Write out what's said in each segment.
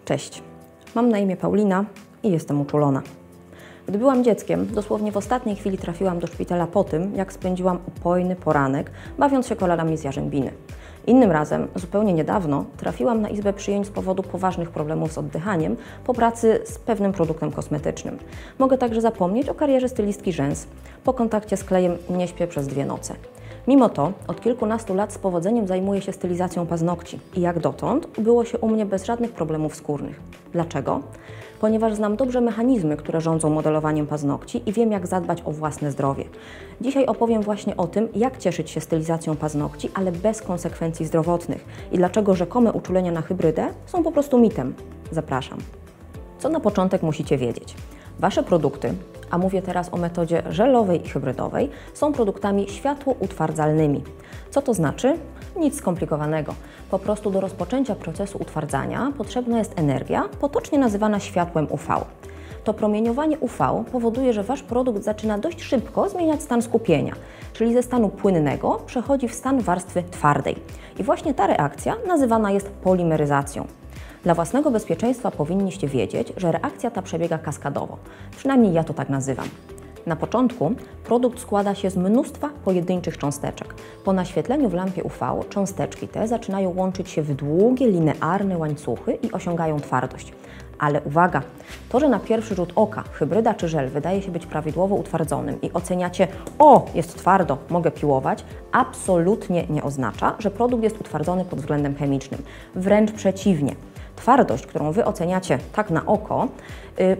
Cześć, mam na imię Paulina i jestem uczulona. Gdy byłam dzieckiem, dosłownie w ostatniej chwili trafiłam do szpitala po tym, jak spędziłam upojny poranek, bawiąc się kolarami z jarzębiny. Innym razem, zupełnie niedawno, trafiłam na izbę przyjęć z powodu poważnych problemów z oddychaniem po pracy z pewnym produktem kosmetycznym. Mogę także zapomnieć o karierze stylistki rzęs. Po kontakcie z klejem nie śpię przez 2 noce. Mimo to od kilkunastu lat z powodzeniem zajmuję się stylizacją paznokci i jak dotąd ubyło się u mnie bez żadnych problemów skórnych. Dlaczego? Ponieważ znam dobrze mechanizmy, które rządzą modelowaniem paznokci i wiem, jak zadbać o własne zdrowie. Dzisiaj opowiem właśnie o tym, jak cieszyć się stylizacją paznokci, ale bez konsekwencji zdrowotnych i dlaczego rzekome uczulenia na hybrydę są po prostu mitem. Zapraszam. Co na początek musicie wiedzieć? Wasze produkty, a mówię teraz o metodzie żelowej i hybrydowej, są produktami światłoutwardzalnymi. Co to znaczy? Nic skomplikowanego. Po prostu do rozpoczęcia procesu utwardzania potrzebna jest energia, potocznie nazywana światłem UV. To promieniowanie UV powoduje, że Wasz produkt zaczyna dość szybko zmieniać stan skupienia, czyli ze stanu płynnego przechodzi w stan warstwy twardej. I właśnie ta reakcja nazywana jest polimeryzacją. Dla własnego bezpieczeństwa powinniście wiedzieć, że reakcja ta przebiega kaskadowo. Przynajmniej ja to tak nazywam. Na początku produkt składa się z mnóstwa pojedynczych cząsteczek. Po naświetleniu w lampie UV cząsteczki te zaczynają łączyć się w długie, linearne łańcuchy i osiągają twardość. Ale uwaga! To, że na pierwszy rzut oka hybryda czy żel wydaje się być prawidłowo utwardzonym i oceniacie: o, jest twardo, mogę piłować, absolutnie nie oznacza, że produkt jest utwardzony pod względem chemicznym. Wręcz przeciwnie. Twardość, którą Wy oceniacie tak na oko,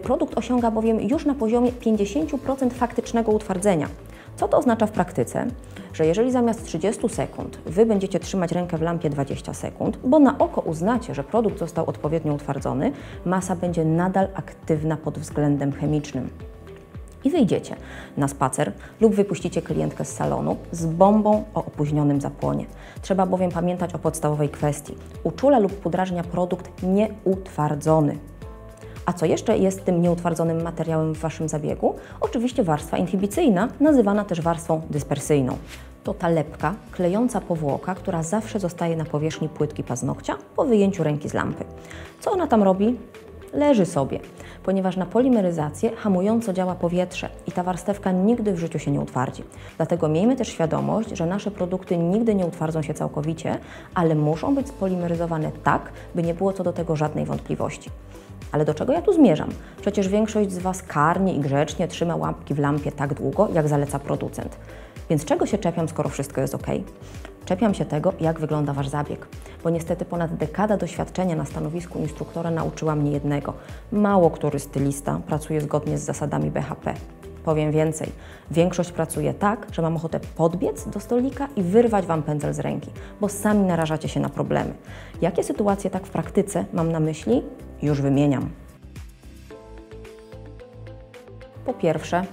produkt osiąga bowiem już na poziomie 50% faktycznego utwardzenia. Co to oznacza w praktyce? Że jeżeli zamiast 30 sekund Wy będziecie trzymać rękę w lampie 20 sekund, bo na oko uznacie, że produkt został odpowiednio utwardzony, masa będzie nadal aktywna pod względem chemicznym. I wyjdziecie na spacer lub wypuścicie klientkę z salonu z bombą o opóźnionym zapłonie. Trzeba bowiem pamiętać o podstawowej kwestii. Uczula lub podrażnia produkt nieutwardzony. A co jeszcze jest tym nieutwardzonym materiałem w Waszym zabiegu? Oczywiście warstwa inhibicyjna, nazywana też warstwą dyspersyjną. To ta lepka, klejąca powłoka, która zawsze zostaje na powierzchni płytki paznokcia po wyjęciu ręki z lampy. Co ona tam robi? Leży sobie, ponieważ na polimeryzację hamująco działa powietrze i ta warstewka nigdy w życiu się nie utwardzi. Dlatego miejmy też świadomość, że nasze produkty nigdy nie utwardzą się całkowicie, ale muszą być spolimeryzowane tak, by nie było co do tego żadnej wątpliwości. Ale do czego ja tu zmierzam? Przecież większość z Was karnie i grzecznie trzyma łapki w lampie tak długo, jak zaleca producent. Więc czego się czepiam, skoro wszystko jest ok? Czepiam się tego, jak wygląda Wasz zabieg, bo niestety ponad dekada doświadczenia na stanowisku instruktora nauczyła mnie jednego. Mało który stylista pracuje zgodnie z zasadami BHP. Powiem więcej, większość pracuje tak, że mam ochotę podbiec do stolika i wyrwać Wam pędzel z ręki, bo sami narażacie się na problemy. Jakie sytuacje tak w praktyce mam na myśli? Już wymieniam. Po pierwsze,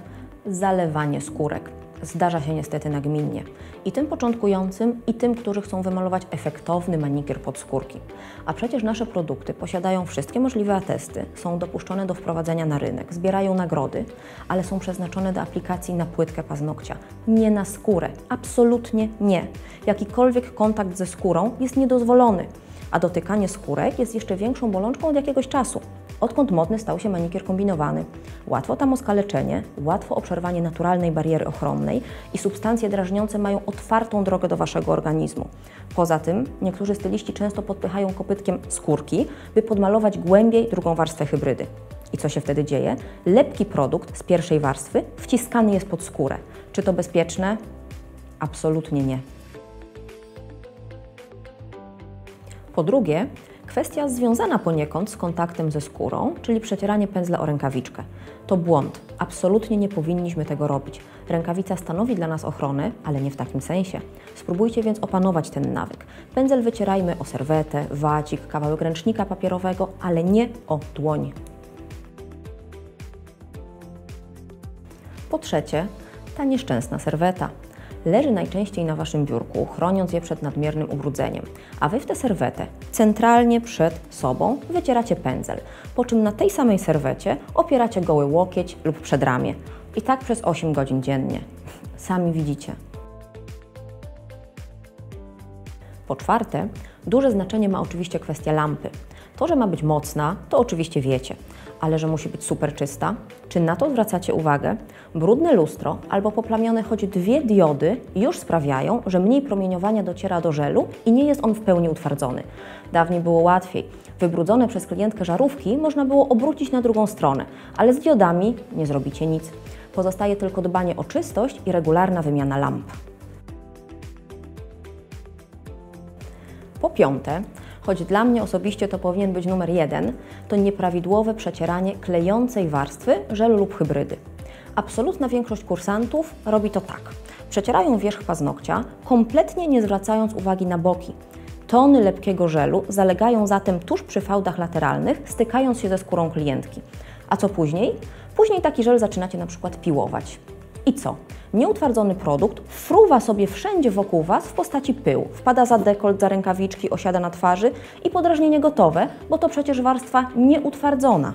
zalewanie skórek. Zdarza się niestety nagminnie. I tym początkującym, i tym, którzy chcą wymalować efektowny manikier podskórki. A przecież nasze produkty posiadają wszystkie możliwe atesty, są dopuszczone do wprowadzenia na rynek, zbierają nagrody, ale są przeznaczone do aplikacji na płytkę paznokcia, nie na skórę. Absolutnie nie. Jakikolwiek kontakt ze skórą jest niedozwolony, a dotykanie skórek jest jeszcze większą bolączką od jakiegoś czasu. Odkąd modny stał się manikier kombinowany. Łatwo tam o skaleczenie, łatwo o przerwanie naturalnej bariery ochronnej i substancje drażniące mają otwartą drogę do Waszego organizmu. Poza tym niektórzy styliści często podpychają kopytkiem skórki, by podmalować głębiej drugą warstwę hybrydy. I co się wtedy dzieje? Lepki produkt z pierwszej warstwy wciskany jest pod skórę. Czy to bezpieczne? Absolutnie nie. Po drugie, kwestia związana poniekąd z kontaktem ze skórą, czyli przecieranie pędzla o rękawiczkę. To błąd. Absolutnie nie powinniśmy tego robić. Rękawica stanowi dla nas ochronę, ale nie w takim sensie. Spróbujcie więc opanować ten nawyk. Pędzel wycierajmy o serwetę, wacik, kawałek ręcznika papierowego, ale nie o dłoń. Po trzecie, ta nieszczęsna serweta. Leży najczęściej na Waszym biurku, chroniąc je przed nadmiernym ubrudzeniem, a Wy w tę serwetę centralnie przed sobą wycieracie pędzel, po czym na tej samej serwecie opieracie goły łokieć lub przedramię. I tak przez 8 godzin dziennie. Sami widzicie. Po czwarte, duże znaczenie ma oczywiście kwestia lampy. To, że ma być mocna, to oczywiście wiecie, ale że musi być super czysta? Czy na to zwracacie uwagę? Brudne lustro albo poplamione choć 2 diody już sprawiają, że mniej promieniowania dociera do żelu i nie jest on w pełni utwardzony. Dawniej było łatwiej. Wybrudzone przez klientkę żarówki można było obrócić na drugą stronę, ale z diodami nie zrobicie nic. Pozostaje tylko dbanie o czystość i regularna wymiana lamp. Po piąte, choć dla mnie osobiście to powinien być numer 1, to nieprawidłowe przecieranie klejącej warstwy żelu lub hybrydy. Absolutna większość kursantów robi to tak. Przecierają wierzch paznokcia, kompletnie nie zwracając uwagi na boki. Tony lepkiego żelu zalegają zatem tuż przy fałdach lateralnych, stykając się ze skórą klientki. A co później? Później taki żel zaczynacie na przykład piłować. I co? Nieutwardzony produkt fruwa sobie wszędzie wokół Was w postaci pyłu, wpada za dekolt, za rękawiczki, osiada na twarzy i podrażnienie gotowe, bo to przecież warstwa nieutwardzona.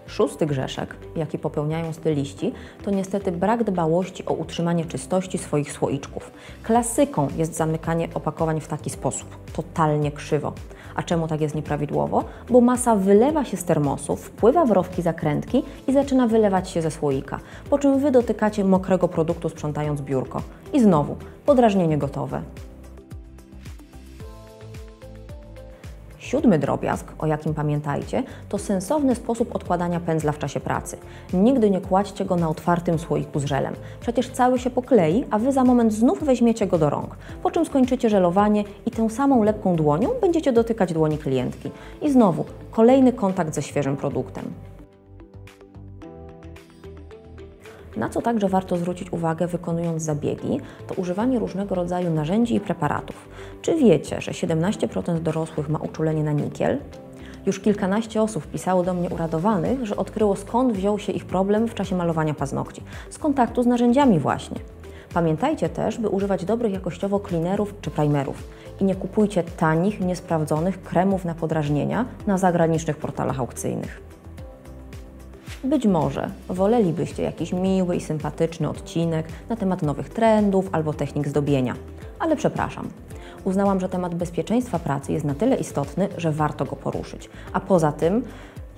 6. grzeszek, jaki popełniają styliści, to niestety brak dbałości o utrzymanie czystości swoich słoiczków. Klasyką jest zamykanie opakowań w taki sposób, totalnie krzywo. A czemu tak jest nieprawidłowo? Bo masa wylewa się z termosów, wpływa w rowki zakrętki i zaczyna wylewać się ze słoika, po czym Wy dotykacie mokrego produktu, sprzątając biurko. I znowu, podrażnienie gotowe. 7. drobiazg, o jakim pamiętajcie, to sensowny sposób odkładania pędzla w czasie pracy. Nigdy nie kładźcie go na otwartym słoiku z żelem. Przecież cały się poklei, a Wy za moment znów weźmiecie go do rąk, po czym skończycie żelowanie i tą samą lepką dłonią będziecie dotykać dłoni klientki. I znowu, kolejny kontakt ze świeżym produktem. Na co także warto zwrócić uwagę, wykonując zabiegi, to używanie różnego rodzaju narzędzi i preparatów. Czy wiecie, że 17% dorosłych ma uczulenie na nikiel? Już kilkanaście osób pisało do mnie uradowanych, że odkryło, skąd wziął się ich problem w czasie malowania paznokci. Z kontaktu z narzędziami właśnie. Pamiętajcie też, by używać dobrych jakościowo cleanerów czy primerów. I nie kupujcie tanich, niesprawdzonych kremów na podrażnienia na zagranicznych portalach aukcyjnych. Być może wolelibyście jakiś miły i sympatyczny odcinek na temat nowych trendów albo technik zdobienia, ale przepraszam. Uznałam, że temat bezpieczeństwa pracy jest na tyle istotny, że warto go poruszyć. A poza tym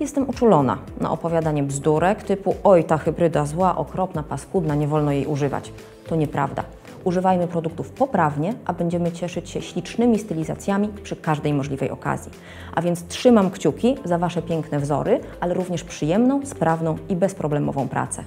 jestem uczulona na opowiadanie bzdurek typu oj, ta hybryda zła, okropna, paskudna, nie wolno jej używać. To nieprawda. Używajmy produktów poprawnie, a będziemy cieszyć się ślicznymi stylizacjami przy każdej możliwej okazji. A więc trzymam kciuki za Wasze piękne wzory, ale również przyjemną, sprawną i bezproblemową pracę.